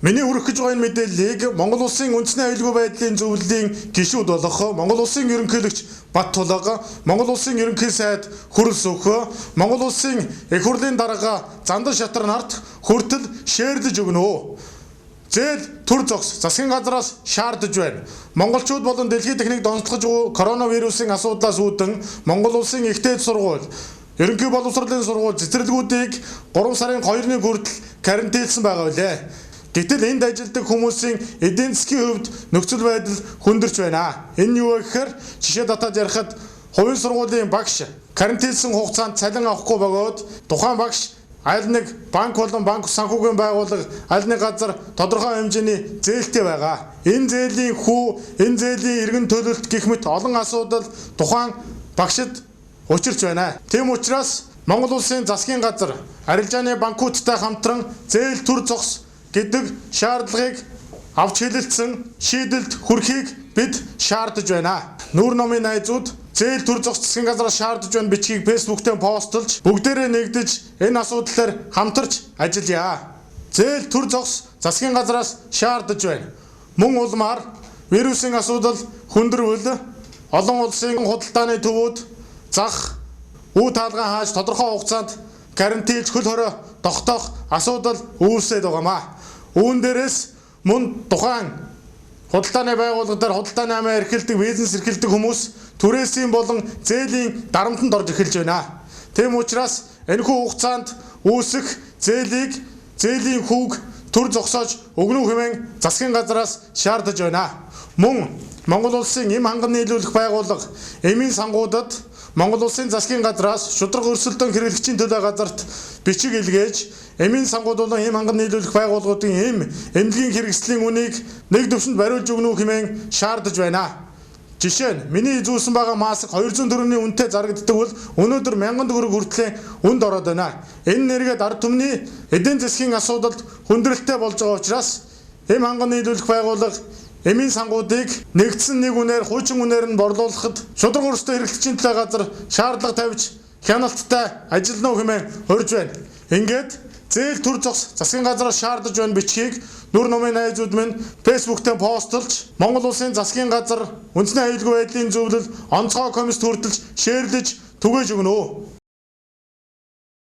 Миний хүргэх гэж байгаа энэ мэдээллийг Монгол улсын үндэсний аюулгүй байдлын зөвлөлийн гишүүд болох Монгол улсын ерөнхийлөгч Бат Тулга, Монгол улсын ерөнхий сайд Хүрэл Сүх, Монгол улсын их хурлын дарга Зандан Шатар нарт хүртэл шеэрлэж өгнө. Зээл төр зогс засгийн газраас шаардж байна. Монголчууд болон дэлхийн техник донтолгож коронавирусын асуудлаас үүдэн Монгол улсын ихтэй сургууль ерөнхий боловсролын сургууль цэцэрлэгүүдийг 3 сарын 2-ны хүртэл карантинлсан байгаа билээ. Гэтэл энд ажилладаг хүмүүсийн эдийн засгийн хувьд нөхцөл байдал хүндэрч байна. Энэ юу вэ гэхээр жишээ татаад ярихад хувийн сургуулийн багш карантинлсан хугацаанд цалин авахгүй бөгөөд тухайн багш аль нэг банк болон банк санхүүгийн байгууллага аль нэг газар тодорхой хэмжээний зээлтэй байгаа. Энэ зээлийн энэ зээлийн иргэн төлөлт гэх мэт олон асуудал тухайн багшид учирч байна. Тийм учраас Монгол улсын засгийн газар арилжааны банкуудтай хамтран зээл төр зогс гэдэг шаардлагыг авч хэлэлцсэн шийдэлд хүрэхийг бид шаардж байна. Нүүр номын найзууд зээл төр зогс засгийн газраас шаардж байна бичгийг фэйсбүүктэй постлж бүгдээрээ нэгдэж энэ асуудлаар хамтарч ажиллая. Зээл төр зогс засгийн газраас шаардж байна. Мөн улмаар вирусын асуудал хүндрвэл олон улсын худалдааны төвүүд зах үе таалгаа хааж тодорхой хугацаанд карантинлж хөл хорой тогтоох асуудал үүсээд байгаамаа. Үүн дээрээс мөн тухайн худалдааны байгууллага дээр худалдааны амиа эрхэлдэг, бизнес эрхэлдэг хүмүүс түрээсийн болон зээлийн дарамтанд орж эхэлж байна. Тийм учраас энэхүү хугацаанд үүсэх зээлийн хүүг төр зогсоож өгнө хэмээн засгийн газраас шаардж байна. Мөн Монгол улсын эм ханган нийлүүлэх байгууллага эмийн сангуудад Монгол улсын засгийн газраас шудраг өрсөлдөөн хэрэглэгчийн төлөө газарт бичиг илгээж эмийн сангууд болон эм ханган нийлүүлэх байгууллагуудын эмнэлгийн хэрэгслийн үнийг нэг төвшөнд бариулж өгнө хэмээн шаардж байна. Жишээ нь миний зүүсэн байгаа маск 200 төгрөгийн үнэтэй зарагддаг бол өнөөдөр 1000 төгрөг хүртэлээ үнд ороод байна. Энэ нэргээд ард түмний эдийн засгийн асуудалд хүндрэлтэй болж байгаа учраас эм ханган нийлүүлэх байгууллага эмийн сангуудыг нэгдсэн нэг үнээр хуучин үнээр нь борлуулахад шудраг өрсөлдөөн хэрэглэгчийн төлөө газар шаардлага тавьж хяналттай ажиллана хэмээн хорж байна. Ингээд зээл төр зогс засгийн газраас шаардж байна бичгийг Нүүр номын найзууд минь фэйсбүүктэй постлж Монгол улсын засгийн газар үндэсний аюулгүй байдлын зөвлөл онцгой комисс хүртэлж шеэрлэж түгээж өгнө.